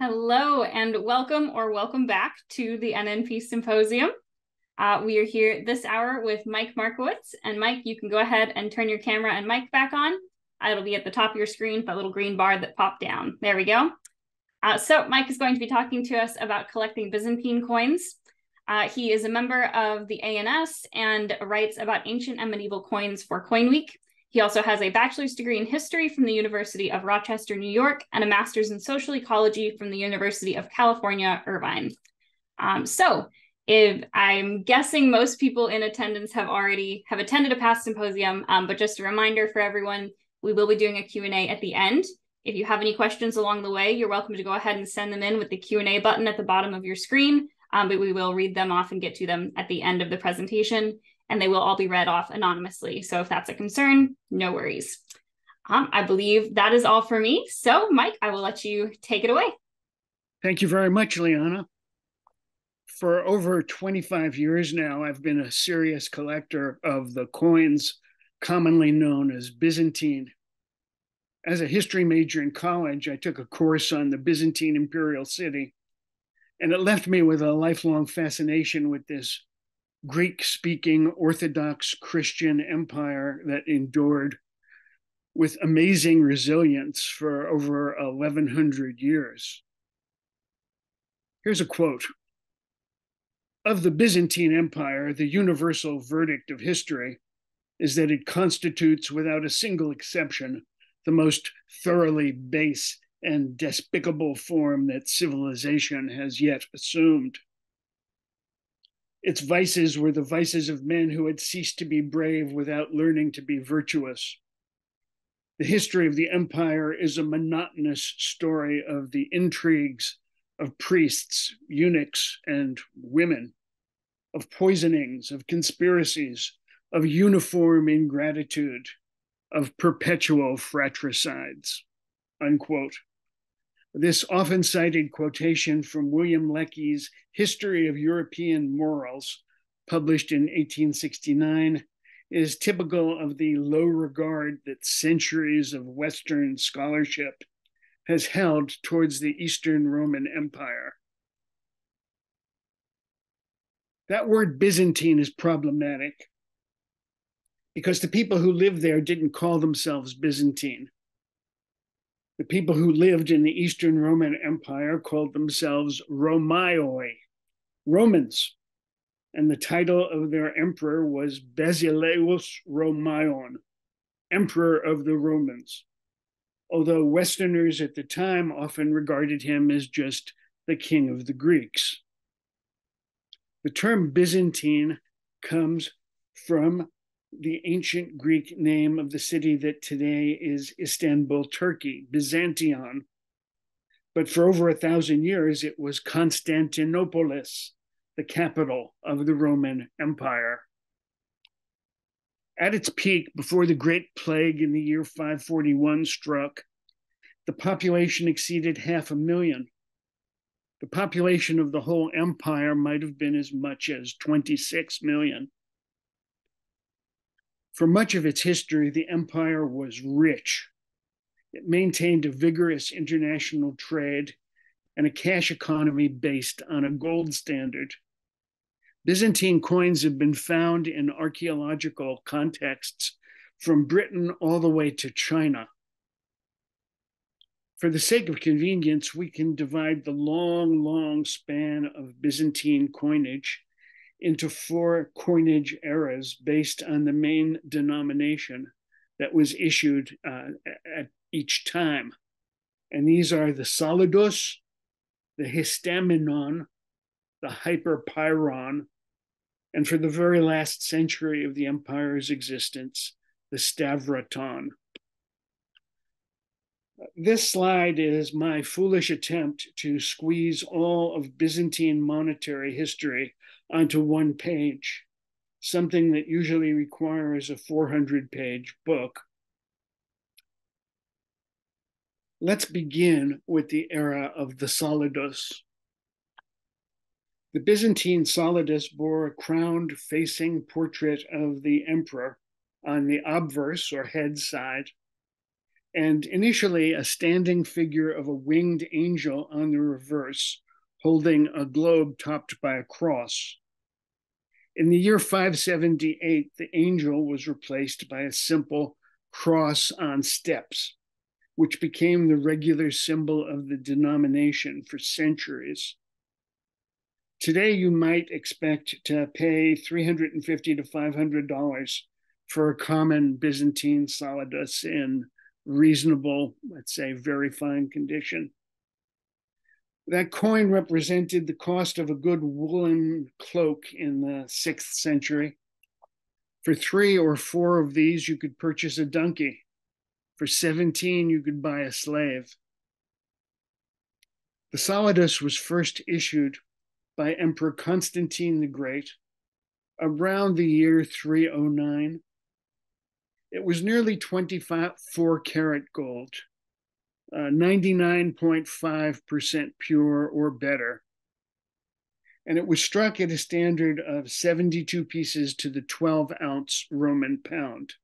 Hello and welcome or welcome back to the NNP Symposium. We are here this hour with Mike Markowitz. And Mike, you can go ahead and turn your camera and mic back on. It'll be at the top of your screen, that little green bar that popped down. There we go. So Mike is going to be talking to us about collecting Byzantine coins. He is a member of the ANS and writes about ancient and medieval coins for Coin Week. He also has a bachelor's degree in history from the University of Rochester, New York, and a master's in social ecology from the University of California, Irvine. So if I'm guessing most people in attendance have attended a past symposium, but just a reminder for everyone, we will be doing a Q&A at the end. If you have any questions along the way, you're welcome to go ahead and send them in with the Q&A button at the bottom of your screen, but we will read them off and get to them at the end of the presentation, and they will all be read off anonymously. So if that's a concern, no worries. I believe that is all for me. So Mike, I will let you take it away. Thank you very much, Liana. For over 25 years now, I've been a serious collector of the coins commonly known as Byzantine. As a history major in college, I took a course on the Byzantine imperial city, and it left me with a lifelong fascination with this Greek-speaking Orthodox Christian empire that endured with amazing resilience for over 1,100 years. Here's a quote. Of the Byzantine Empire, the universal verdict of history is that it constitutes, without a single exception, the most thoroughly base and despicable form that civilization has yet assumed. Its vices were the vices of men who had ceased to be brave without learning to be virtuous. The history of the empire is a monotonous story of the intrigues of priests, eunuchs, and women, of poisonings, of conspiracies, of uniform ingratitude, of perpetual fratricides, unquote. This often cited quotation from William Lecky's History of European Morals, published in 1869, is typical of the low regard that centuries of Western scholarship has held towards the Eastern Roman Empire. That word Byzantine is problematic because the people who lived there didn't call themselves Byzantine. The people who lived in the Eastern Roman Empire called themselves Romaioi, Romans, and the title of their emperor was Basileus Romaion, Emperor of the Romans, although Westerners at the time often regarded him as just the king of the Greeks. The term Byzantine comes from the ancient Greek name of the city that today is Istanbul, Turkey, Byzantion. But for over 1,000 years, it was Constantinopolis, the capital of the Roman Empire. At its peak, before the Great Plague in the year 541 struck, the population exceeded 500,000. The population of the whole empire might have been as much as 26 million. For much of its history, the empire was rich. It maintained a vigorous international trade and a cash economy based on a gold standard. Byzantine coins have been found in archaeological contexts from Britain all the way to China. For the sake of convenience, we can divide the long span of Byzantine coinage into 4 coinage eras based on the main denomination that was issued at each time. And these are the solidus, the histamenon, the hyperpyron, and for the very last century of the empire's existence, the stavraton. This slide is my foolish attempt to squeeze all of Byzantine monetary history onto one page, something that usually requires a 400-page book. Let's begin with the era of the solidus. The Byzantine solidus bore a crowned-facing portrait of the emperor on the obverse or head side. and initially a standing figure of a winged angel on the reverse, holding a globe topped by a cross. In the year 578, the angel was replaced by a simple cross on steps, which became the regular symbol of the denomination for centuries. Today, you might expect to pay $350 to $500 for a common Byzantine solidus in reasonable, let's say, very fine condition. That coin represented the cost of a good woolen cloak in the 6th century. For 3 or 4 of these, you could purchase a donkey. For 17, you could buy a slave. The solidus was first issued by Emperor Constantine the Great around the year 309. It was nearly 24 karat gold, 99.5% pure or better. And it was struck at a standard of 72 pieces to the 12-ounce Roman pound.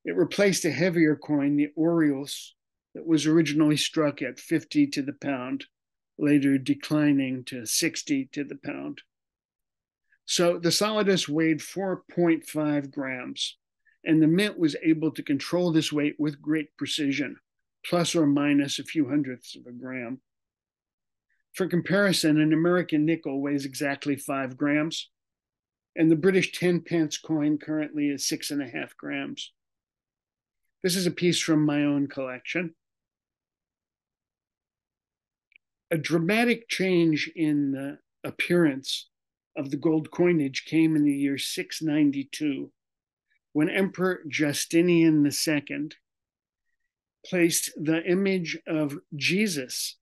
It replaced a heavier coin, the aureus, that was originally struck at 50 to the pound, later declining to 60 to the pound. So the solidus weighed 4.5 grams, and the mint was able to control this weight with great precision, plus or minus a few hundredths of a gram. For comparison, an American nickel weighs exactly 5 grams, and the British 10 pence coin currently is 6.5 grams. This is a piece from my own collection. A dramatic change in the appearance of the gold coinage came in the year 692, when Emperor Justinian II placed the image of Jesus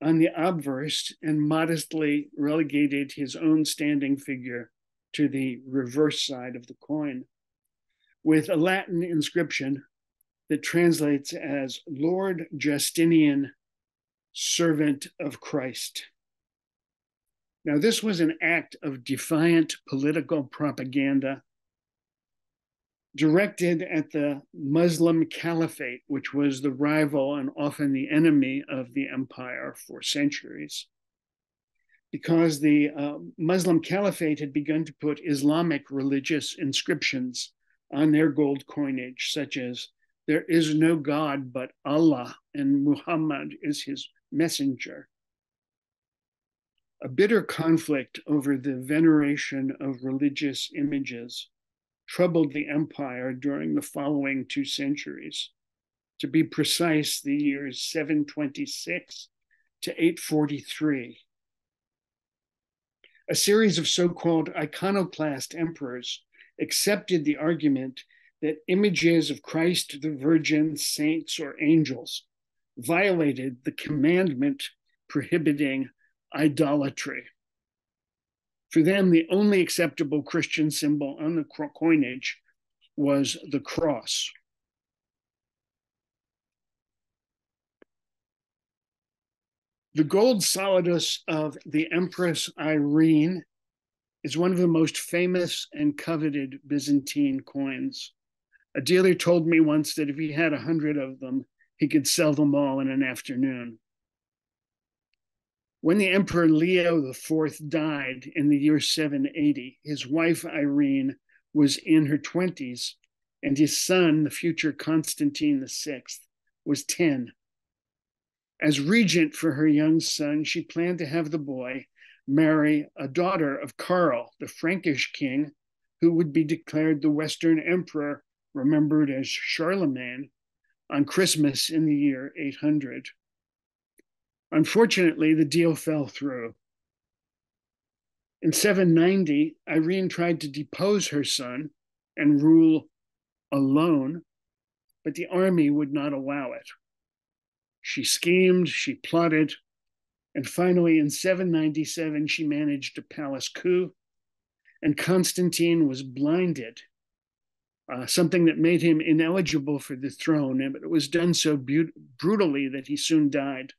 on the obverse and modestly relegated his own standing figure to the reverse side of the coin, with a Latin inscription that translates as Lord Justinian, servant of Christ. Now, this was an act of defiant political propaganda directed at the Muslim Caliphate, which was the rival and often the enemy of the empire for centuries. Because the Muslim Caliphate had begun to put Islamic religious inscriptions on their gold coinage, such as, "There is no God but Allah, and Muhammad is his messenger." A bitter conflict over the veneration of religious images troubled the empire during the following 2 centuries. To be precise, the years 726 to 843. A series of so-called iconoclast emperors accepted the argument that images of Christ, the Virgin, saints, or angels violated the commandment prohibiting idolatry. For them, the only acceptable Christian symbol on the coinage was the cross. The gold solidus of the Empress Irene is one of the most famous and coveted Byzantine coins. A dealer told me once that if he had 100 of them, he could sell them all in an afternoon. When the Emperor Leo IV died in the year 780, his wife Irene was in her 20s, and his son, the future Constantine VI, was 10. As regent for her young son, she planned to have the boy marry a daughter of Karl, the Frankish king, who would be declared the Western emperor, remembered as Charlemagne, on Christmas in the year 800. Unfortunately, the deal fell through. In 790, Irene tried to depose her son and rule alone, but the army would not allow it. She schemed, she plotted, and finally in 797, she managed a palace coup, and Constantine was blinded, something that made him ineligible for the throne, but it was done so brutally that he soon died.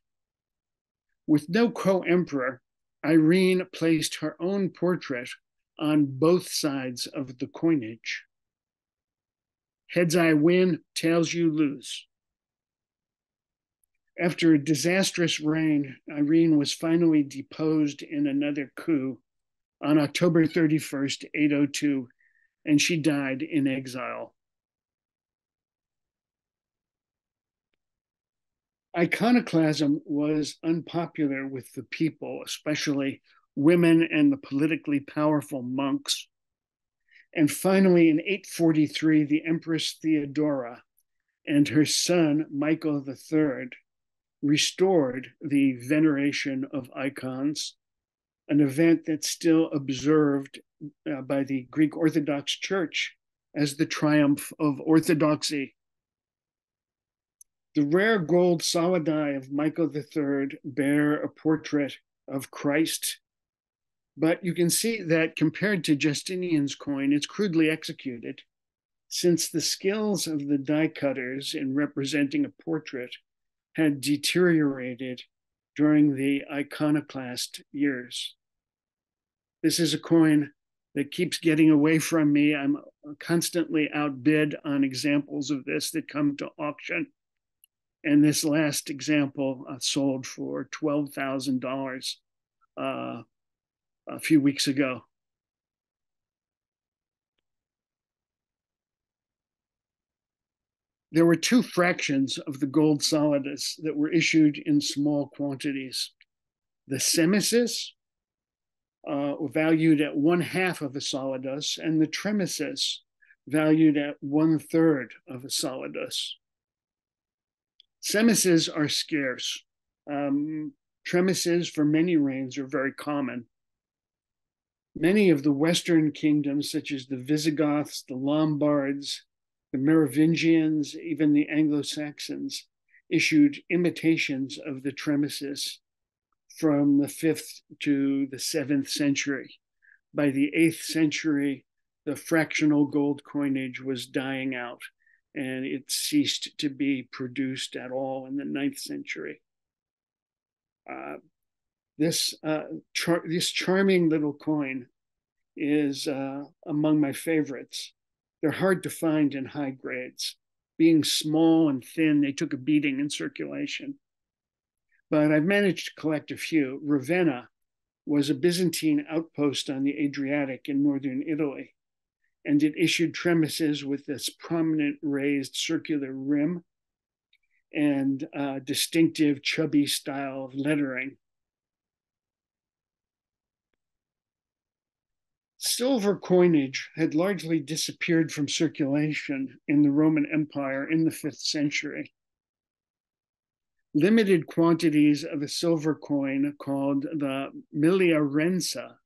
With no co-emperor, Irene placed her own portrait on both sides of the coinage. Heads I win, tails you lose. After a disastrous reign, Irene was finally deposed in another coup on October 31st, 802, and she died in exile. Iconoclasm was unpopular with the people, especially women and the politically powerful monks. And finally, in 843, the Empress Theodora and her son, Michael III, restored the veneration of icons, an event that's still observed by the Greek Orthodox Church as the triumph of orthodoxy. The rare gold solidi of Michael III bear a portrait of Christ, but you can see that compared to Justinian's coin, it's crudely executed, since the skills of the die cutters in representing a portrait had deteriorated during the iconoclast years. This is a coin that keeps getting away from me. I'm constantly outbid on examples of this that come to auction. And this last example sold for $12,000 a few weeks ago. There were two fractions of the gold solidus that were issued in small quantities. The semisis, valued at 1/2 of a solidus, and the tremisis, valued at 1/3 of a solidus. Semises are scarce. Tremises for many reigns are very common. Many of the Western kingdoms, such as the Visigoths, the Lombards, the Merovingians, even the Anglo-Saxons, issued imitations of the tremises from the 5th to the 7th century. By the 8th century, the fractional gold coinage was dying out, and it ceased to be produced at all in the 9th century. This charming little coin is among my favorites. They're hard to find in high grades. Being small and thin, they took a beating in circulation. But I've managed to collect a few. Ravenna was a Byzantine outpost on the Adriatic in northern Italy, and it issued tremises with this prominent raised circular rim and distinctive chubby style of lettering. Silver coinage had largely disappeared from circulation in the Roman Empire in the 5th century. Limited quantities of a silver coin called the miliarenza,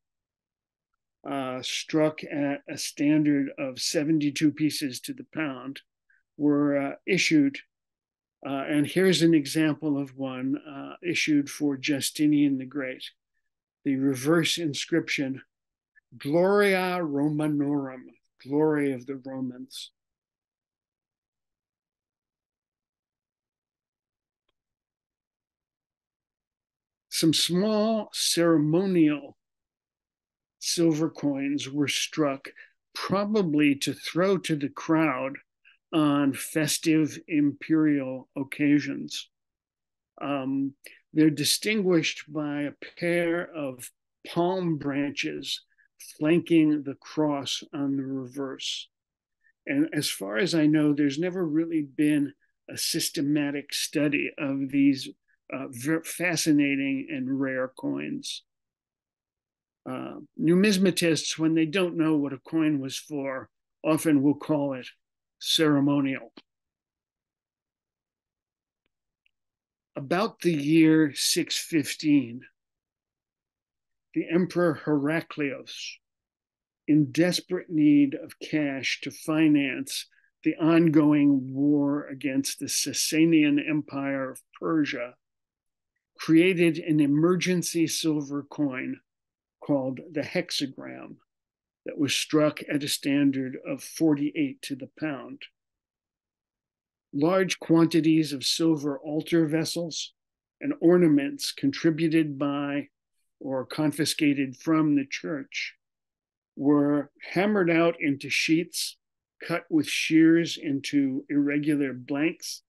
struck at a standard of 72 pieces to the pound, were issued. And here's an example of one issued for Justinian the Great. The reverse inscription, Gloria Romanorum, glory of the Romans. Some small ceremonial silver coins were struck, probably to throw to the crowd on festive imperial occasions. They're distinguished by a pair of palm branches flanking the cross on the reverse. And as far as I know, there's never really been a systematic study of these very fascinating and rare coins. Numismatists, when they don't know what a coin was for, often will call it ceremonial. About the year 615, the Emperor Heraclius, in desperate need of cash to finance the ongoing war against the Sasanian Empire of Persia, created an emergency silver coin called the hexagram that was struck at a standard of 48 to the pound. Large quantities of silver altar vessels and ornaments contributed by or confiscated from the church were hammered out into sheets, cut with shears into irregular blanks,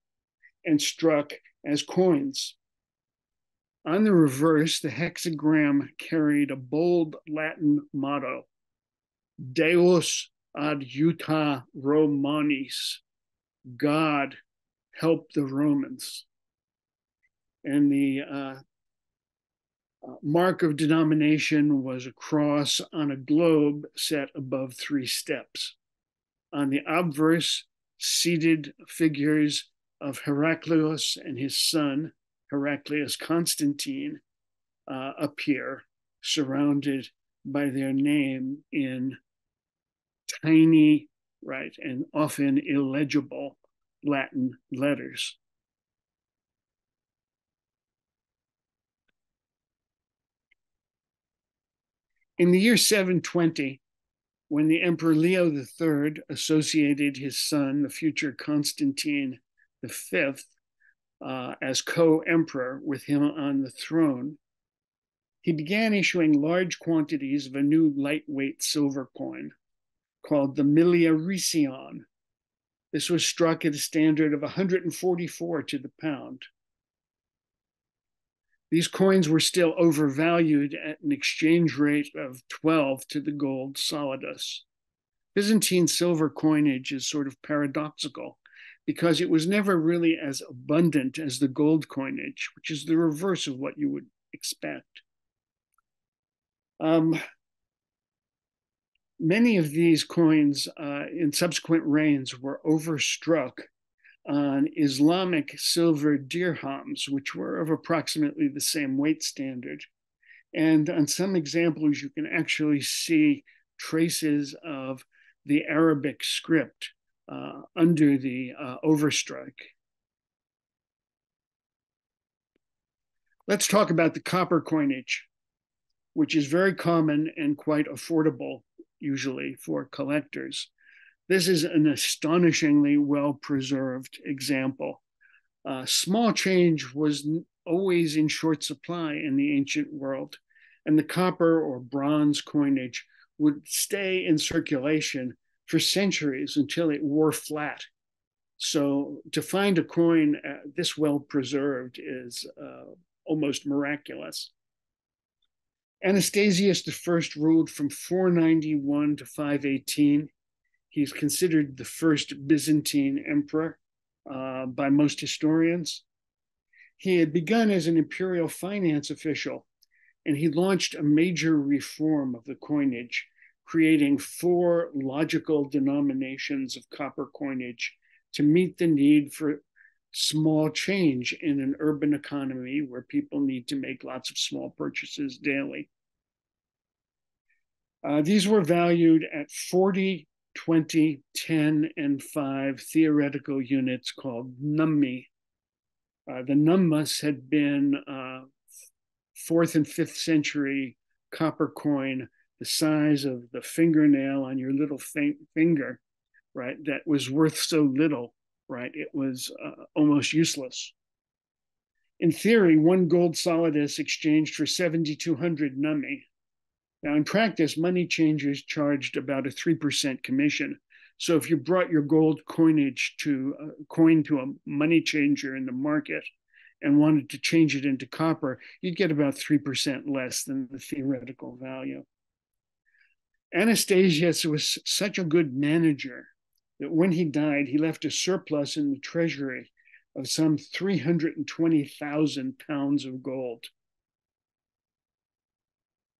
and struck as coins. On the reverse, the hexagram carried a bold Latin motto, Deus adiuta Romanis, God help the Romans. And the mark of denomination was a cross on a globe set above 3 steps. On the obverse, seated figures of Heraclius and his son, Heraclius Constantine, appear, surrounded by their name in tiny, right, and often illegible Latin letters. In the year 720, when the Emperor Leo III associated his son, the future Constantine V, as co-emperor with him on the throne, he began issuing large quantities of a new lightweight silver coin called the milliaricion. This was struck at a standard of 144 to the pound. These coins were still overvalued at an exchange rate of 12 to the gold solidus. Byzantine silver coinage is sort of paradoxical because it was never really as abundant as the gold coinage, which is the reverse of what you would expect. Many of these coins in subsequent reigns were overstruck on Islamic silver dirhams, which were of approximately the same weight standard. And on some examples, you can actually see traces of the Arabic script under the overstrike. Let's talk about the copper coinage, which is very common and quite affordable, usually for collectors. This is an astonishingly well-preserved example. Small change was always in short supply in the ancient world, and the copper or bronze coinage would stay in circulation for centuries until it wore flat. So to find a coin this well preserved is almost miraculous. Anastasius I ruled from 491 to 518. He's considered the first Byzantine emperor by most historians. He had begun as an imperial finance official, and he launched a major reform of the coinage, creating 4 logical denominations of copper coinage to meet the need for small change in an urban economy where people need to make lots of small purchases daily. These were valued at 40, 20, 10, and 5 theoretical units called nummi. The nummus had been 4th and 5th century copper coin, the size of the fingernail on your little finger, right? That was worth so little, right? It was almost useless. In theory, 1 gold solidus exchanged for 7,200 nummi. Now, in practice, money changers charged about a 3% commission. So if you brought your gold coinage to a money changer in the market and wanted to change it into copper, you'd get about 3% less than the theoretical value. Anastasius was such a good manager that when he died, he left a surplus in the treasury of some 320,000 pounds of gold.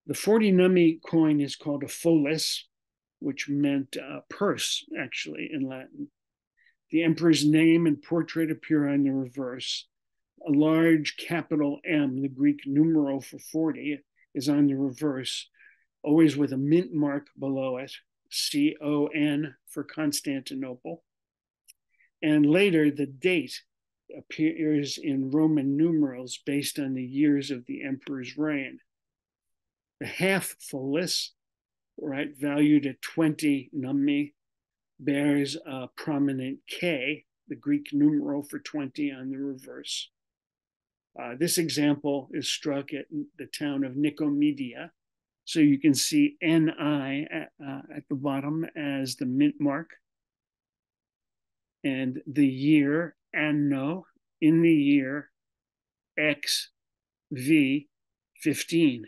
The 40 nummi coin is called a follis, which meant purse, actually, in Latin. The emperor's name and portrait appear on the reverse. A large capital M, the Greek numeral for 40, is on the reverse, always with a mint mark below it, CON for Constantinople. And later, the date appears in Roman numerals based on the years of the emperor's reign. The half follis, right, valued at 20 nummi, bears a prominent K, the Greek numeral for 20 on the reverse. This example is struck at the town of Nicomedia. So you can see NI at the bottom as the mint mark. And the year, anno, in the year XV 15.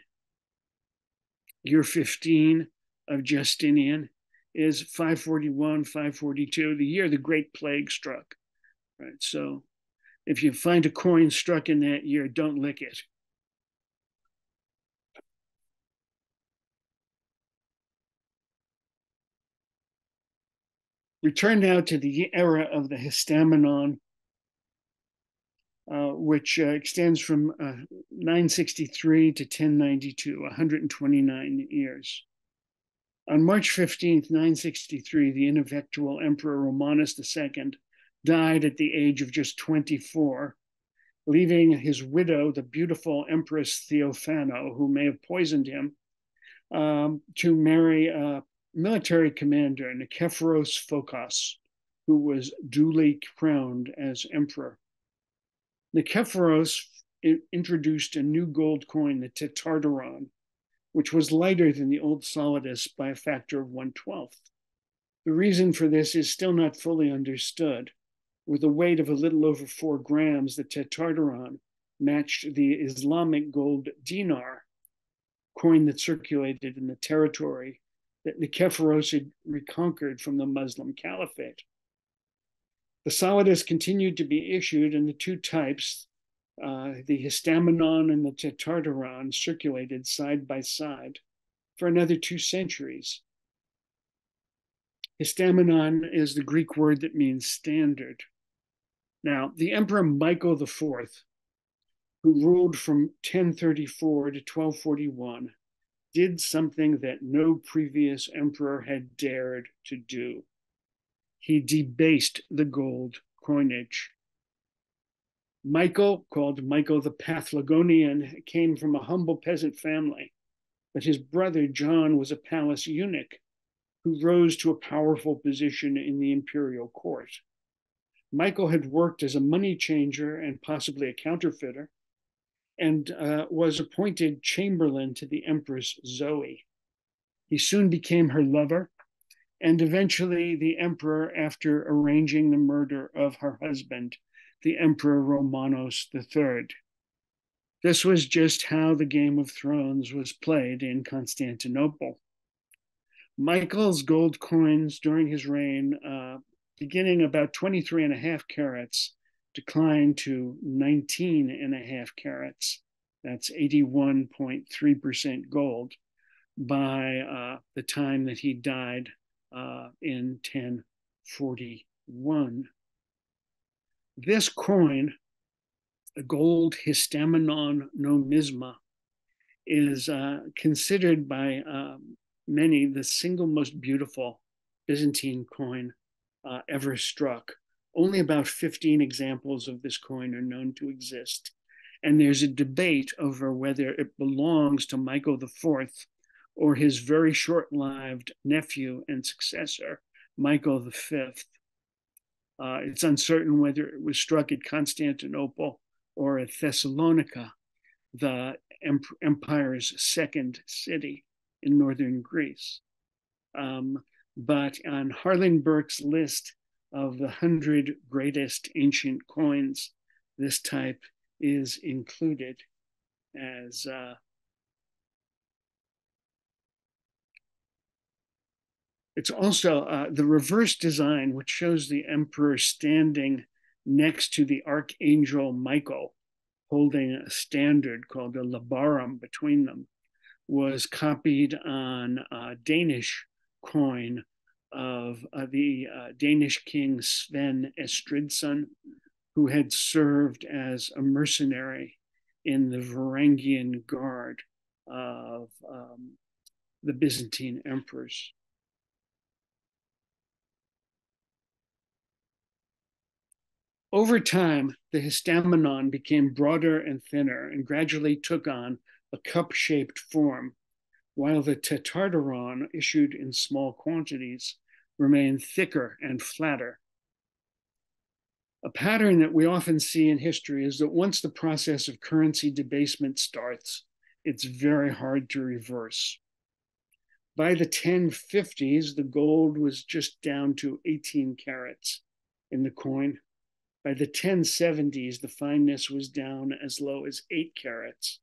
Year 15 of Justinian is 541, 542, the year the Great Plague struck. Right. So if you find a coin struck in that year, don't lick it. We turn now to the era of the Histamenon, which extends from 963 to 1092, 129 years. On March 15th, 963, the ineffectual Emperor Romanus II died at the age of just 24, leaving his widow, the beautiful Empress Theophano, who may have poisoned him, to marry a military commander, Nikephoros Phocas, who was duly crowned as emperor. Nikephoros introduced a new gold coin, the tetarteron, which was lighter than the old solidus by a factor of 1/12. The reason for this is still not fully understood. With a weight of a little over 4 grams, the tetarteron matched the Islamic gold dinar, coin that circulated in the territory that Nikephoros had reconquered from the Muslim Caliphate. The solidus continued to be issued, and the two types, the Histamenon and the tetarteron, circulated side by side for another 2 centuries. Histamenon is the Greek word that means standard. Now, the Emperor Michael IV, who ruled from 1034 to 1241, did something that no previous emperor had dared to do. He debased the gold coinage. Michael, called Michael the Paphlagonian, came from a humble peasant family, but his brother John was a palace eunuch who rose to a powerful position in the imperial court. Michael had worked as a money changer and possibly a counterfeiter, and was appointed chamberlain to the Empress Zoe. He soon became her lover, and eventually the emperor, after arranging the murder of her husband, the Emperor Romanos III. This was just how the Game of Thrones was played in Constantinople. Michael's gold coins during his reign, beginning about 23.5 carats, declined to 19.5 carats. That's 81.3% gold by the time that he died in 1041. This coin, a gold Histamenon numisma, is considered by many the single most beautiful Byzantine coin ever struck. Only about 15 examples of this coin are known to exist. And there's a debate over whether it belongs to Michael IV or his very short-lived nephew and successor, Michael V. It's uncertain whether it was struck at Constantinople or at Thessalonica, the empire's second city in northern Greece. But on Harlan Burke's list of the 100 greatest ancient coins, this type is included as it's also the reverse design, which shows the emperor standing next to the archangel Michael, holding a standard called a labarum between them, was copied on a Danish coin of the Danish king Sven Estridsson, who had served as a mercenary in the Varangian Guard of the Byzantine emperors. Over time, the Histamenon became broader and thinner and gradually took on a cup-shaped form, while the tetarteron, issued in small quantities, remained thicker and flatter. A pattern that we often see in history is that once the process of currency debasement starts, it's very hard to reverse. By the 1050s, the gold was just down to 18 carats in the coin. By the 1070s, the fineness was down as low as 8 carats,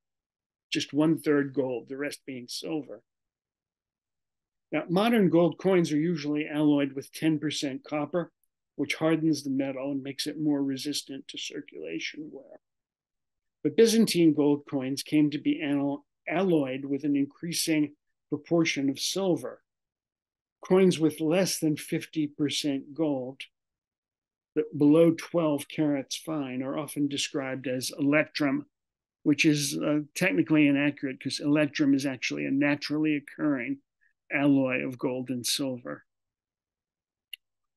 just 1/3 gold, the rest being silver. Now, modern gold coins are usually alloyed with 10% copper, which hardens the metal and makes it more resistant to circulation wear. But Byzantine gold coins came to be alloyed with an increasing proportion of silver. Coins with less than 50% gold, but below 12 carats fine, are often described as electrum, which is technically inaccurate because electrum is actually a naturally occurring alloy of gold and silver.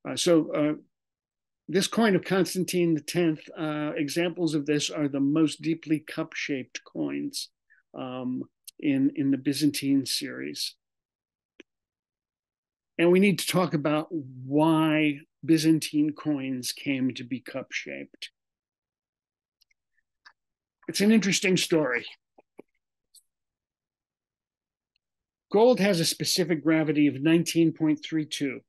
This coin of Constantine X, examples of this are the most deeply cup-shaped coins in the Byzantine series. And we need to talk about why Byzantine coins came to be cup-shaped. It's an interesting story. Gold has a specific gravity of 19.32.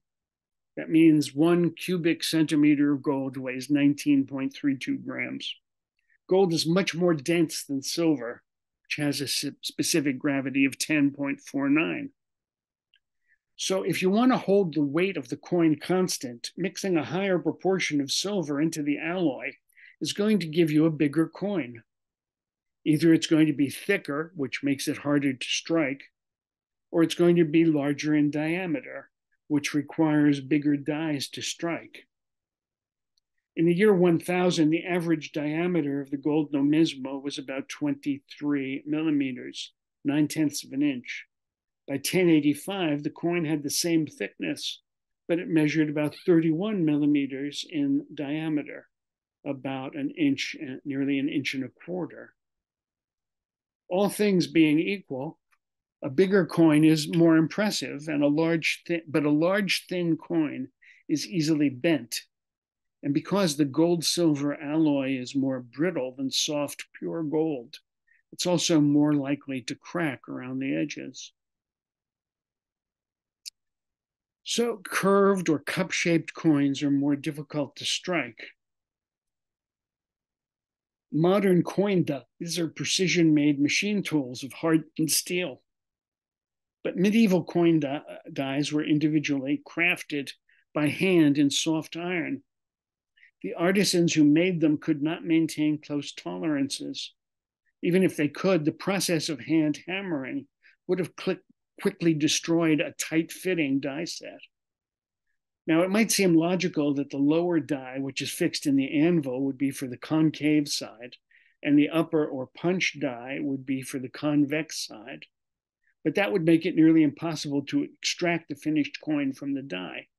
That means 1 cubic centimeter of gold weighs 19.32 grams. Gold is much more dense than silver, which has a specific gravity of 10.49. So if you want to hold the weight of the coin constant, mixing a higher proportion of silver into the alloy is going to give you a bigger coin. Either it's going to be thicker, which makes it harder to strike, or it's going to be larger in diameter, which requires bigger dies to strike. In the year 1000, the average diameter of the gold numismo was about 23 millimeters, 9/10 of an inch. By 1085, the coin had the same thickness, but it measured about 31 millimeters in diameter, about an inch, nearly an inch and a quarter. All things being equal, a bigger coin is more impressive, and a large thin coin is easily bent. And because the gold-silver alloy is more brittle than soft, pure gold, it's also more likely to crack around the edges. So curved or cup-shaped coins are more difficult to strike. Modern coin dies are precision-made machine tools of hardened steel. But medieval coin dies were individually crafted by hand in soft iron. The artisans who made them could not maintain close tolerances. Even if they could, the process of hand hammering would have quickly destroyed a tight-fitting die set. Now, it might seem logical that the lower die, which is fixed in the anvil, would be for the concave side, and the upper or punch die would be for the convex side. But that would make it nearly impossible to extract the finished coin from the die.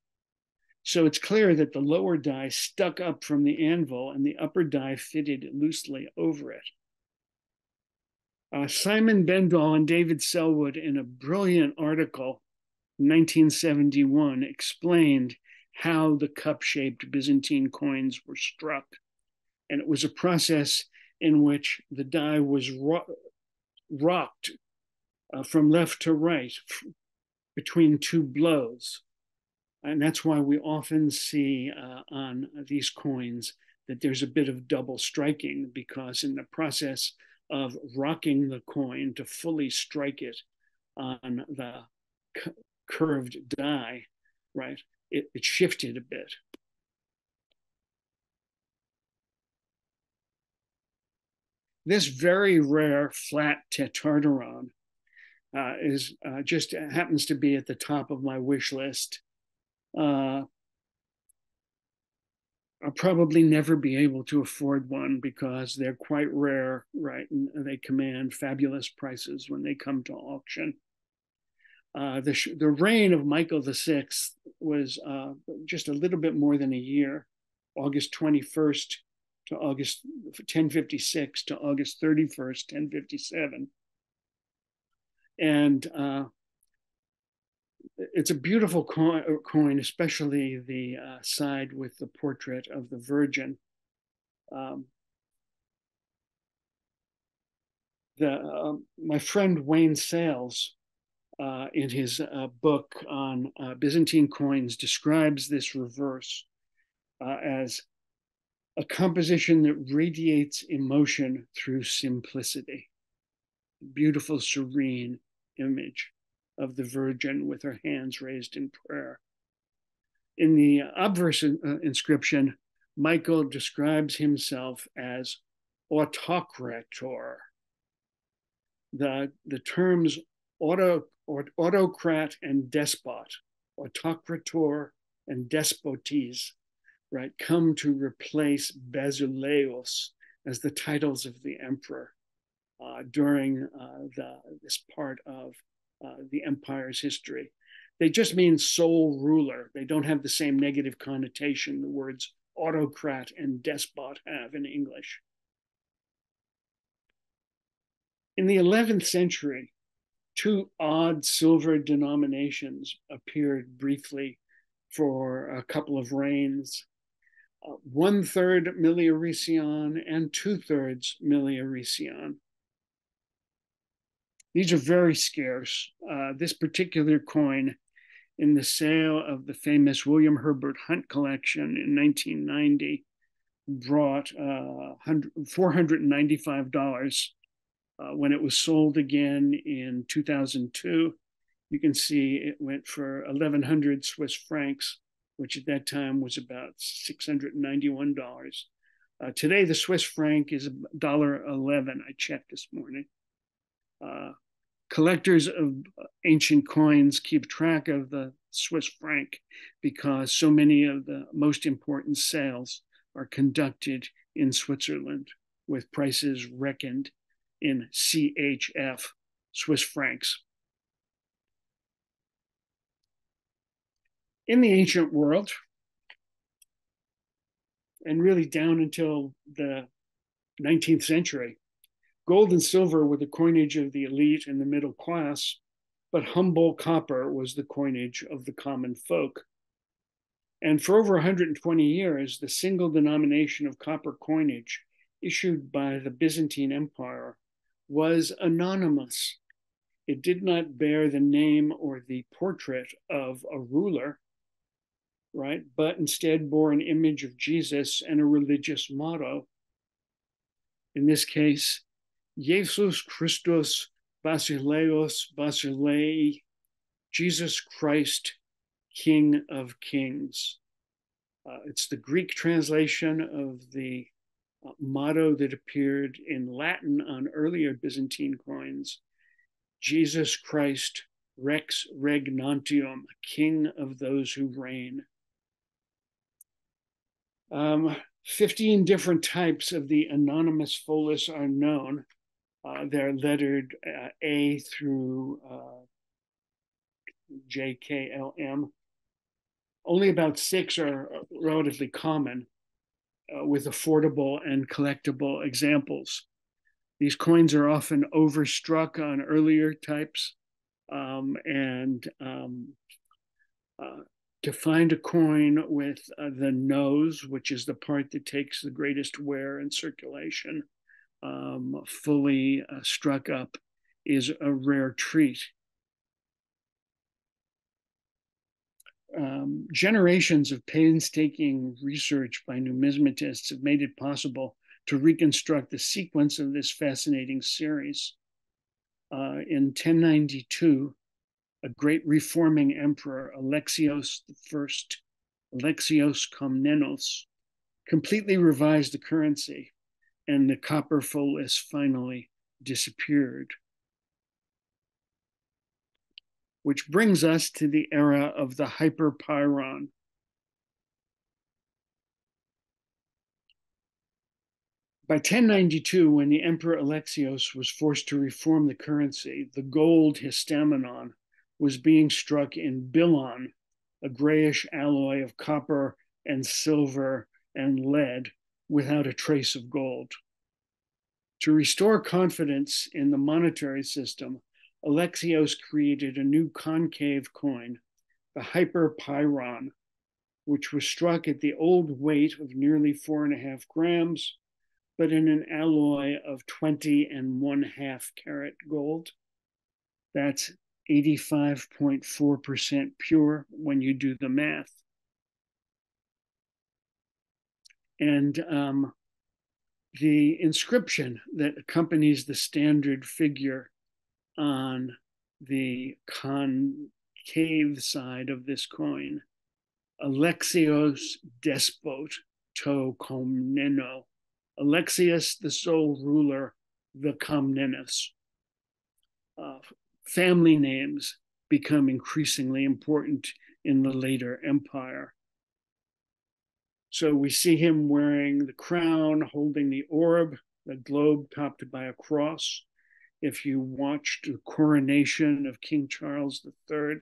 So it's clear that the lower die stuck up from the anvil and the upper die fitted loosely over it. Simon Bendall and David Selwood, in a brilliant article in 1971, explained how the cup-shaped Byzantine coins were struck. And it was a process in which the die was rocked from left to right between two blows. And that's why we often see on these coins that there's a bit of double striking, because in the process of rocking the coin to fully strike it on the curved die, right, it shifted a bit. This very rare flat tetrarteron is just happens to be at the top of my wish list. I'll probably never be able to afford one because they're quite rare, right? And they command fabulous prices when they come to auction. The reign of Michael VI was just a little bit more than a year, August 21st to August 1056 to August 31st, 1057. And it's a beautiful coin, especially the side with the portrait of the Virgin. My friend Wayne Sales, in his book on Byzantine coins, describes this reverse as a composition that radiates emotion through simplicity. Beautiful, serene image of the Virgin with her hands raised in prayer. In the obverse inscription, Michael describes himself as autocrator. The terms autocrat and despot, autocrator and despotes, right, come to replace basileus as the titles of the emperor during this part of the empire's history. They just mean sole ruler. They don't have the same negative connotation the words autocrat and despot have in English. In the 11th century, two odd silver denominations appeared briefly for a couple of reigns. 1/3 milliricyon and 2/3 milliricyon. These are very scarce. This particular coin in the sale of the famous William Herbert Hunt collection in 1990 brought $495. When it was sold again in 2002, you can see it went for 1,100 Swiss francs, which at that time was about $691. Today, the Swiss franc is $1.11. I checked this morning. Collectors of ancient coins keep track of the Swiss franc because so many of the most important sales are conducted in Switzerland with prices reckoned in CHF, Swiss francs. In the ancient world, and really down until the 19th century, gold and silver were the coinage of the elite and the middle class, but humble copper was the coinage of the common folk. And for over 120 years, the single denomination of copper coinage issued by the Byzantine Empire was anonymous. It did not bear the name or the portrait of a ruler, right? But instead bore an image of Jesus and a religious motto. In this case, Jesus Christus Basileus Basilei, Jesus Christ, King of Kings. It's the Greek translation of the motto that appeared in Latin on earlier Byzantine coins, Jesus Christ Rex Regnantium, King of those who reign. 15 different types of the anonymous follis are known. They're lettered A through JKLM. Only about 6 are relatively common, with affordable and collectible examples. These coins are often overstruck on earlier types, to find a coin with the nose, which is the part that takes the greatest wear and circulation, fully struck up, is a rare treat. Generations of painstaking research by numismatists have made it possible to reconstruct the sequence of this fascinating series. In 1092, a great reforming emperor, Alexios I, Alexios Komnenos, completely revised the currency, and the copper follis finally disappeared. Which brings us to the era of the hyperpyron. By 1092, when the Emperor Alexios was forced to reform the currency, the gold histamenon was being struck in billon, a grayish alloy of copper and silver and lead without a trace of gold. To restore confidence in the monetary system, Alexios created a new concave coin, the hyperpyron, which was struck at the old weight of nearly 4.5 grams, but in an alloy of 20.5 karat gold. That's 85.4% pure when you do the math. And the inscription that accompanies the standard figure on the concave side of this coin, Alexios despot to komneno, Alexius, the sole ruler, the Komnenos. Family names become increasingly important in the later empire. So we see him wearing the crown, holding the orb, the globe topped by a cross. If you watched the coronation of King Charles III,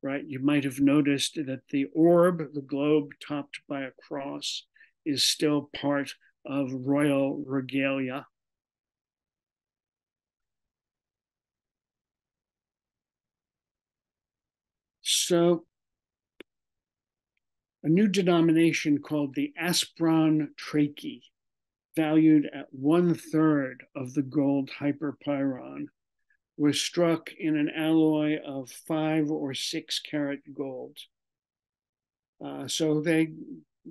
right, you might have noticed that the orb, the globe topped by a cross, is still part of royal regalia. So a new denomination called the Aspron Trachy, valued at 1/3 of the gold hyperpyron, was struck in an alloy of 5 or 6 karat gold. So they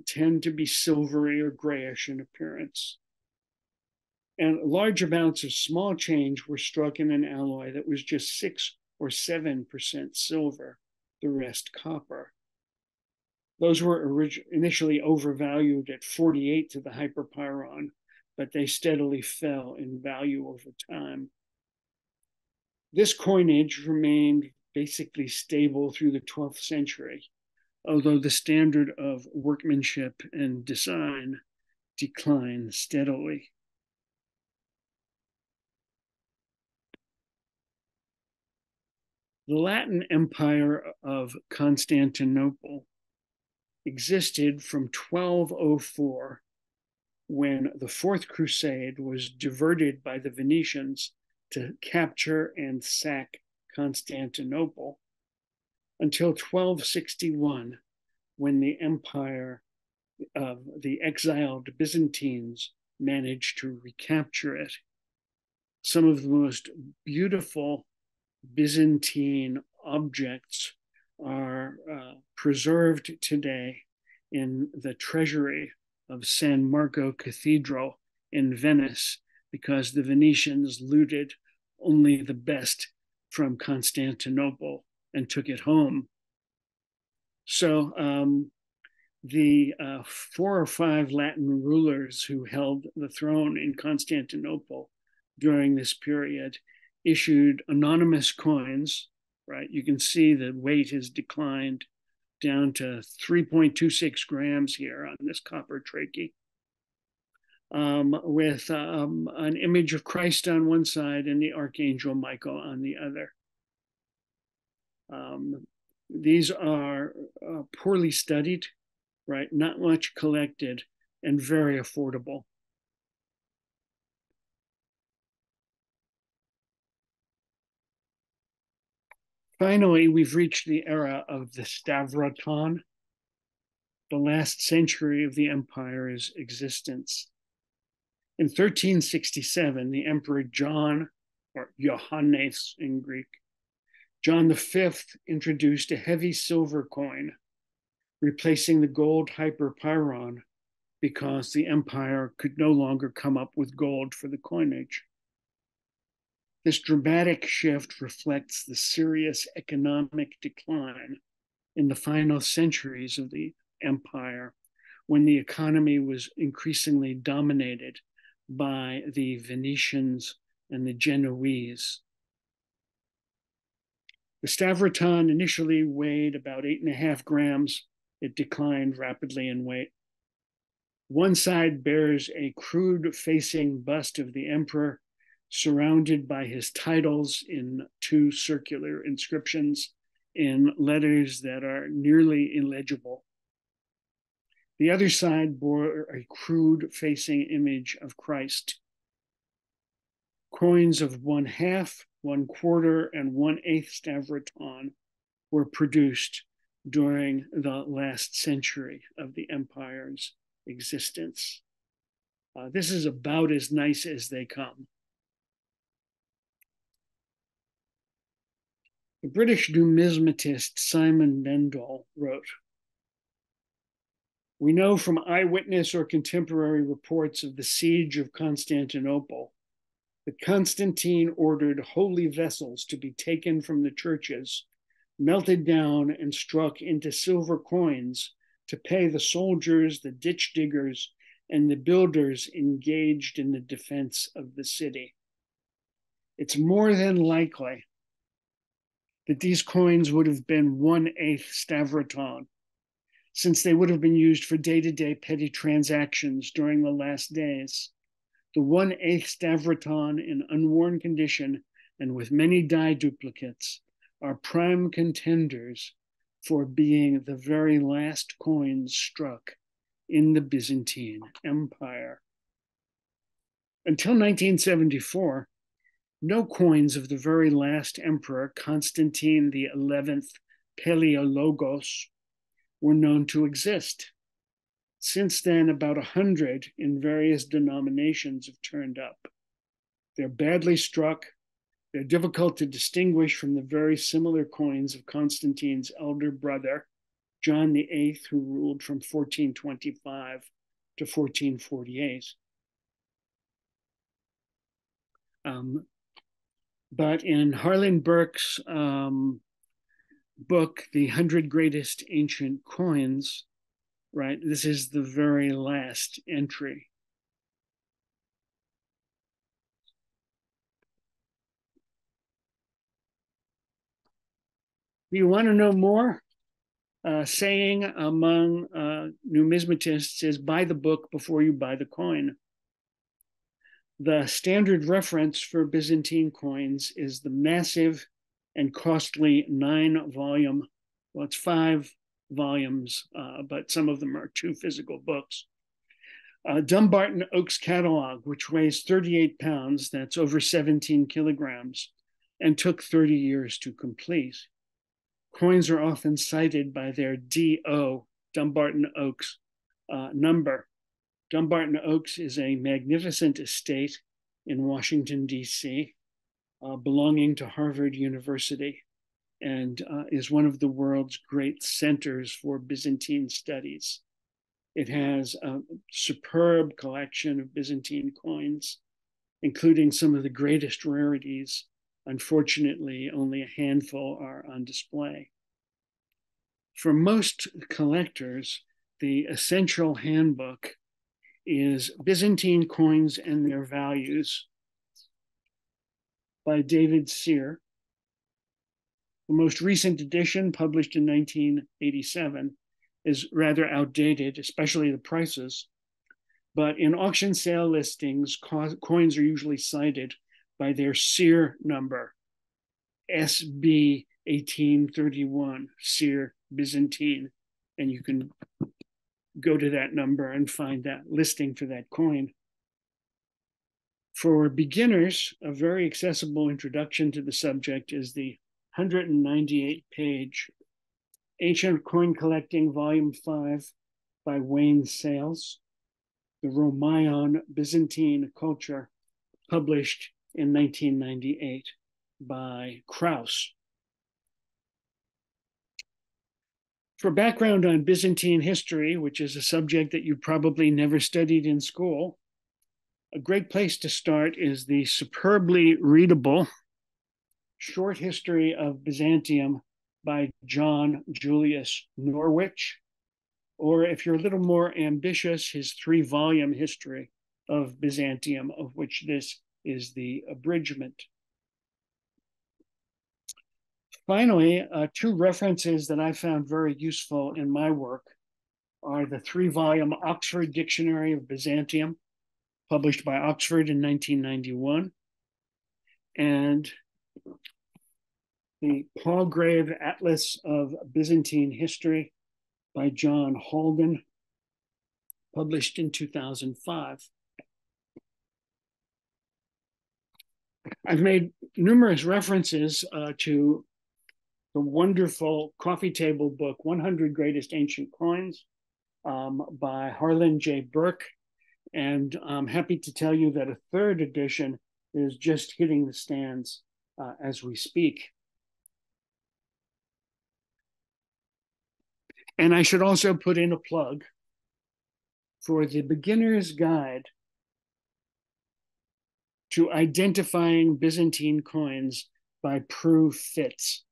tend to be silvery or grayish in appearance. And large amounts of small change were struck in an alloy that was just 6 or 7% silver, the rest copper. Those were initially overvalued at 48 to the hyperpyron, but they steadily fell in value over time. This coinage remained basically stable through the 12th century, although the standard of workmanship and design declined steadily. The Latin Empire of Constantinople existed from 1204, when the Fourth Crusade was diverted by the Venetians to capture and sack Constantinople, until 1261, when the empire of the exiled Byzantines managed to recapture it. Some of the most beautiful Byzantine objects are preserved today in the treasury of San Marco Cathedral in Venice, because the Venetians looted only the best from Constantinople and took it home. So the 4 or 5 Latin rulers who held the throne in Constantinople during this period issued anonymous coins, right? You can see the weight has declined down to 3.26 grams here on this copper trachy, with an image of Christ on one side and the Archangel Michael on the other. These are poorly studied, right? Not much collected and very affordable. Finally, we've reached the era of the Stavroton, the last century of the empire's existence. In 1367, the Emperor John, or Johannes in Greek, John V introduced a heavy silver coin, replacing the gold hyperpyron, because the empire could no longer come up with gold for the coinage. This dramatic shift reflects the serious economic decline in the final centuries of the empire, when the economy was increasingly dominated by the Venetians and the Genoese. The Stavroton initially weighed about 8.5 grams. It declined rapidly in weight. One side bears a crude-facing bust of the emperor, surrounded by his titles in 2 circular inscriptions in letters that are nearly illegible. The other side bore a crude-facing image of Christ. Coins of 1/2, 1/4, and 1/8 Stavroton were produced during the last century of the empire's existence. This is about as nice as they come. The British numismatist Simon Mendel wrote, We know from eyewitness or contemporary reports of the siege of Constantinople that Constantine ordered holy vessels to be taken from the churches, melted down, and struck into silver coins to pay the soldiers, the ditch diggers, and the builders engaged in the defense of the city. It's more than likely that these coins would have been 1/8 stavraton, since they would have been used for day-to-day petty transactions during the last days. The 1/8 stavraton in unworn condition and with many die duplicates are prime contenders for being the very last coins struck in the Byzantine Empire. Until 1974, no coins of the very last emperor, Constantine XI Palaiologos, were known to exist. Since then, about 100 in various denominations have turned up. They're badly struck. They're difficult to distinguish from the very similar coins of Constantine's elder brother, John VIII, who ruled from 1425 to 1448. But in Harlan Burke's book, The 100 Greatest Ancient Coins, right, this is the very last entry. You want to know more? Saying among numismatists is buy the book before you buy the coin. The standard reference for Byzantine coins is the massive and costly 9-volume, well, it's 5 volumes, but some of them are 2 physical books. Dumbarton Oaks Catalog, which weighs 38 pounds, that's over 17 kilograms, and took 30 years to complete. Coins are often cited by their DO, Dumbarton Oaks, number. Dumbarton Oaks is a magnificent estate in Washington, D.C., belonging to Harvard University, and is one of the world's great centers for Byzantine studies. It has a superb collection of Byzantine coins, including some of the greatest rarities. Unfortunately, only a handful are on display. For most collectors, the essential handbook is Byzantine Coins and Their Values by David Sear. The most recent edition, published in 1987, is rather outdated, especially the prices. But in auction sale listings, coins are usually cited by their Sear number, SB 1831, Sear Byzantine, and you can go to that number and find that listing for that coin. For beginners, a very accessible introduction to the subject is the 198-page Ancient Coin Collecting, Volume 5 by Wayne Sales, The Romaion Byzantine Culture, published in 1998 by Krauss. For background on Byzantine history, which is a subject that you probably never studied in school, a great place to start is the superbly readable Short History of Byzantium by John Julius Norwich, or if you're a little more ambitious, his 3-volume history of Byzantium, of which this is the abridgment. Finally, 2 references that I found very useful in my work are the 3-volume Oxford Dictionary of Byzantium, published by Oxford in 1991, and the Palgrave Atlas of Byzantine History by John Halden, published in 2005. I've made numerous references to the wonderful coffee table book, 100 Greatest Ancient Coins, by Harlan J. Burke. And I'm happy to tell you that a 3rd edition is just hitting the stands as we speak. And I should also put in a plug. for the beginner's guide to identifying Byzantine coins by Prue Fitz,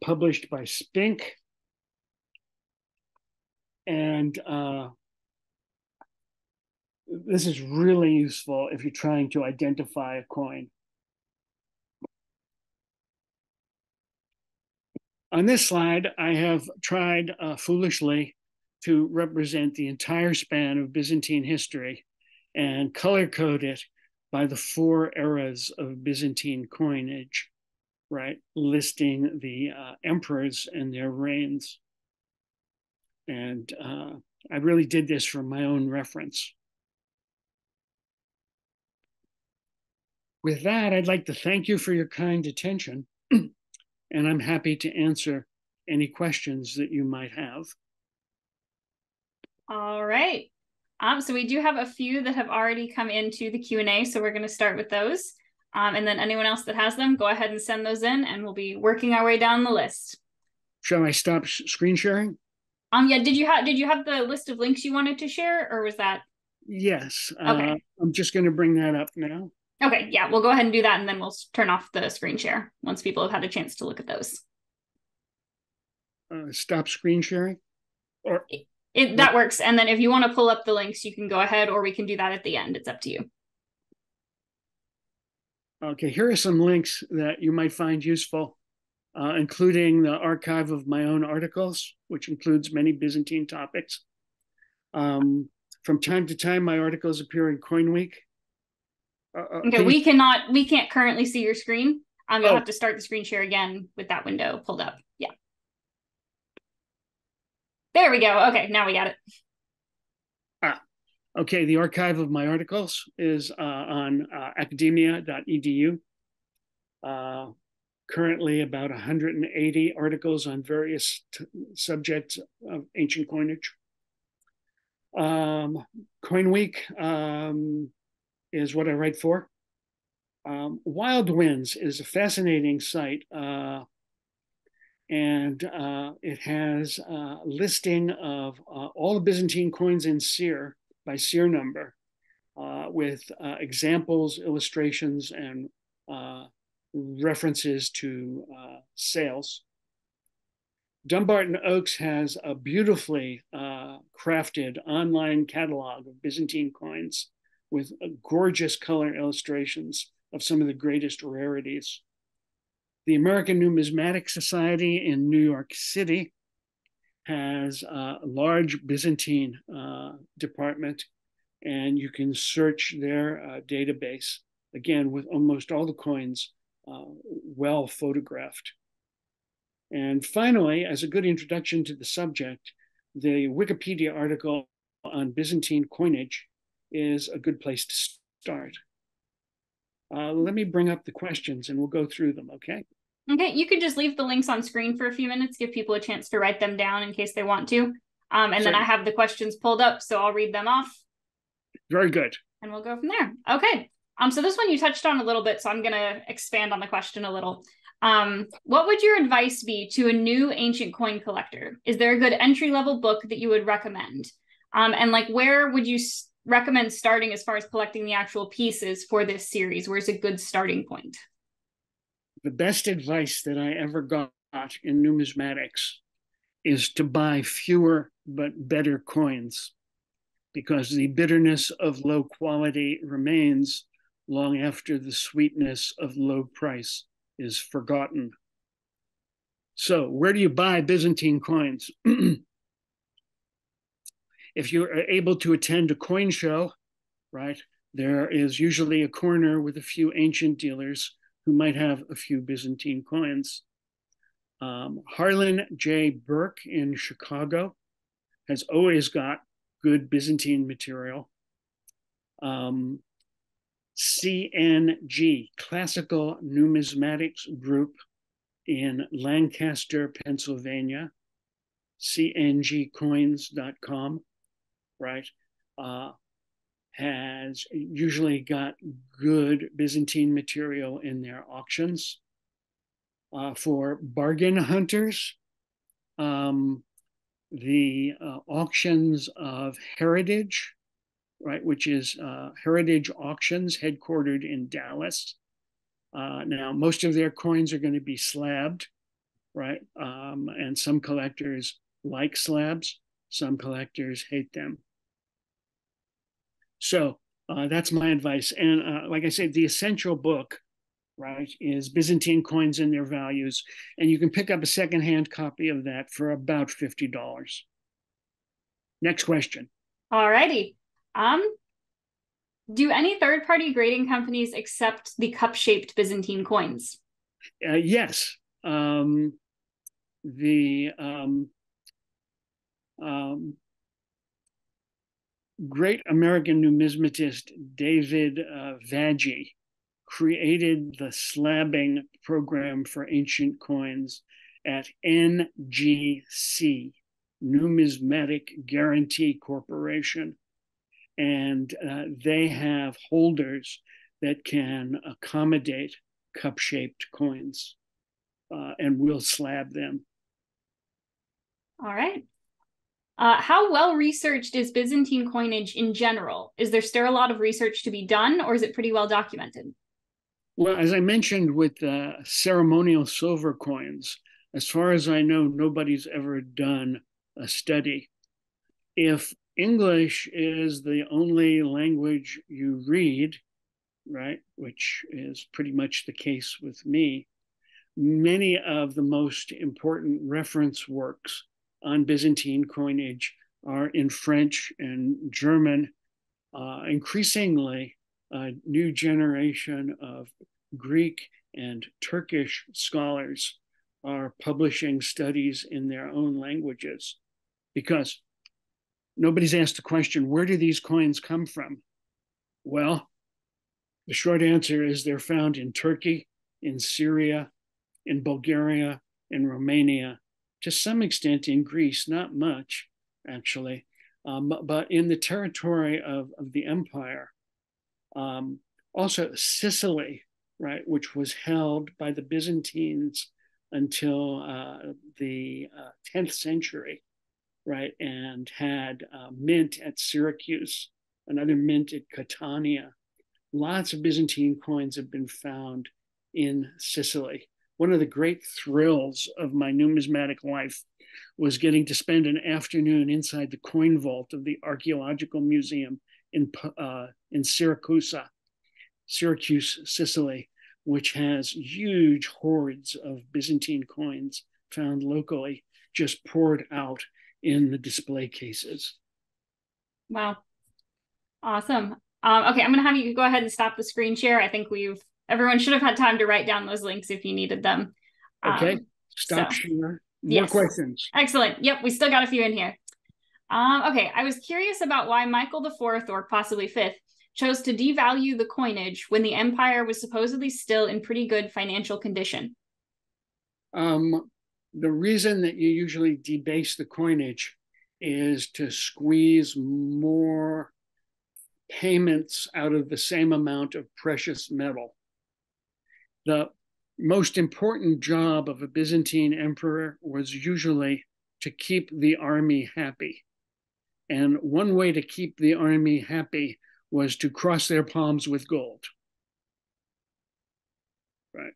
published by Spink. And this is really useful if you're trying to identify a coin. On this slide, I have tried foolishly to represent the entire span of Byzantine history and color code it by the 4 eras of Byzantine coinage, right? Listing the emperors and their reigns. And I really did this for my own reference. With that, I'd like to thank you for your kind attention, and I'm happy to answer any questions that you might have. All right. So we do have a few that have already come into the Q&A, so we're going to start with those. And then anyone else that has them, go ahead and send those in, and we'll be working our way down the list. Shall I stop screen sharing? Yeah. Did you have the list of links you wanted to share, or was that? Yes. Okay. I'm just going to bring that up now. Okay. Yeah, we'll go ahead and do that, and then we'll turn off the screen share once people have had a chance to look at those. Stop screen sharing? Or that works. And then if you want to pull up the links, you can go ahead, or we can do that at the end. It's up to you. Okay, here are some links that you might find useful, including the archive of my own articles, which includes many Byzantine topics. From time to time, my articles appear in Coin Week. Okay, we can't currently see your screen. You'll have to start the screen share again with that window pulled up. Yeah. There we go. Okay, now we got it. Okay, the archive of my articles is on academia.edu. Currently about 180 articles on various subjects of ancient coinage. Coin Week is what I write for. Wild Winds is a fascinating site, and it has a listing of all the Byzantine coins in Seer by Seer number, with examples, illustrations, and references to sales. Dumbarton Oaks has a beautifully crafted online catalog of Byzantine coins with gorgeous color illustrations of some of the greatest rarities. The American Numismatic Society in New York City has a large Byzantine department, and you can search their database, again, with almost all the coins well photographed. And finally, as a good introduction to the subject, the Wikipedia article on Byzantine coinage is a good place to start. Let me bring up the questions and we'll go through them, okay? Okay, you could just leave the links on screen for a few minutes, give people a chance to write them down in case they want to. And then I have the questions pulled up, so I'll read them off. Very good. And we'll go from there. Okay. So this one you touched on a little bit, so I'm going to expand on the question a little. What would your advice be to a new ancient coin collector? Is there a good entry-level book that you would recommend? And like, where would you recommend starting as far as collecting the actual pieces for this series? Where's a good starting point? The best advice that I ever got in numismatics is to buy fewer but better coins, because the bitterness of low quality remains long after the sweetness of low price is forgotten. So where do you buy Byzantine coins? If you're able to attend a coin show, right, there is usually a corner with a few ancient dealers who might have a few Byzantine coins. Harlan J. Burke in Chicago has always got good Byzantine material. CNG, Classical Numismatics Group in Lancaster, Pennsylvania, cngcoins.com, right, has usually got good Byzantine material in their auctions. For bargain hunters, the auctions of Heritage, right, which is Heritage Auctions, headquartered in Dallas. Now, most of their coins are going to be slabbed, right? And some collectors like slabs, some collectors hate them. So that's my advice. And like I said, the essential book, right, is Byzantine Coins and Their Values. And you can pick up a secondhand copy of that for about $50. Next question. All righty. Do any third-party grading companies accept the cup-shaped Byzantine coins? Yes. The great American numismatist David Vaggi created the slabbing program for ancient coins at NGC, Numismatic Guarantee Corporation. And they have holders that can accommodate cup-shaped coins, and will slab them. All right. How well researched is Byzantine coinage in general? Is there still a lot of research to be done, or is it pretty well documented? Well, as I mentioned with ceremonial silver coins, as far as I know, nobody's ever done a study. If English is the only language you read, right, which is pretty much the case with me, many of the most important reference works on Byzantine coinage are in French and German. Increasingly, a new generation of Greek and Turkish scholars are publishing studies in their own languages, because nobody's asked the question, where do these coins come from? Well, the short answer is they're found in Turkey, in Syria, in Bulgaria, in Romania, to some extent in Greece, not much, actually, but in the territory of the empire. Also Sicily, right, which was held by the Byzantines until the 10th century, right, and had mint at Syracuse, another mint at Catania. Lots of Byzantine coins have been found in Sicily. One of the great thrills of my numismatic life was getting to spend an afternoon inside the coin vault of the Archaeological Museum in Syracuse, Sicily, which has huge hordes of Byzantine coins found locally, just poured out in the display cases. Wow. Awesome. Okay, I'm going to have you go ahead and stop the screen share. I think everyone should have had time to write down those links if you needed them. Okay, stop share. More questions. Excellent. Yep, we still got a few in here. Okay, I was curious about why Michael IV, or possibly V, chose to devalue the coinage when the empire was supposedly still in pretty good financial condition. The reason that you usually debase the coinage is to squeeze more payments out of the same amount of precious metal. The most important job of a Byzantine emperor was usually to keep the army happy. And one way to keep the army happy was to cross their palms with gold. Right.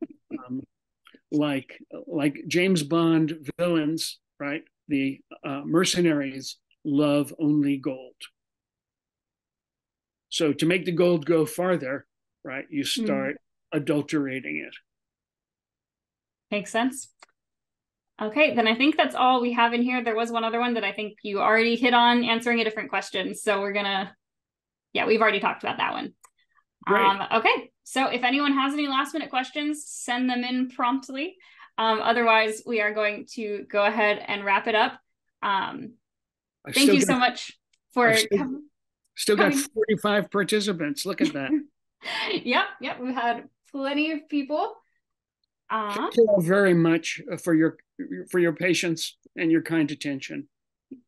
Like James Bond villains, right? The mercenaries love only gold. So to make the gold go farther, right, you start adulterating it. Makes sense. Okay, then I think that's all we have in here. There was one other one that I think you already hit on, answering a different question. So we're gonna, yeah, we've already talked about that one. Great. Okay, so if anyone has any last minute questions, send them in promptly. Otherwise, we are going to go ahead and wrap it up. Thank you so much for still got 45 participants. Look at that. Yep, we've had plenty of people. Thank you all very much for your patience and your kind attention.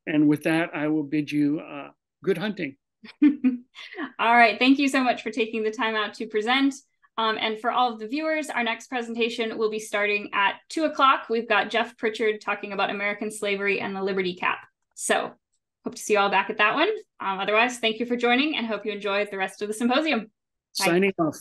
And with that, I will bid you good hunting. All right. Thank you so much for taking the time out to present. And for all of the viewers, our next presentation will be starting at 2 o'clock. We've got Jeff Pritchard talking about American slavery and the Liberty Cap. So hope to see you all back at that one. Otherwise, thank you for joining and hope you enjoy the rest of the symposium. Bye. Signing off.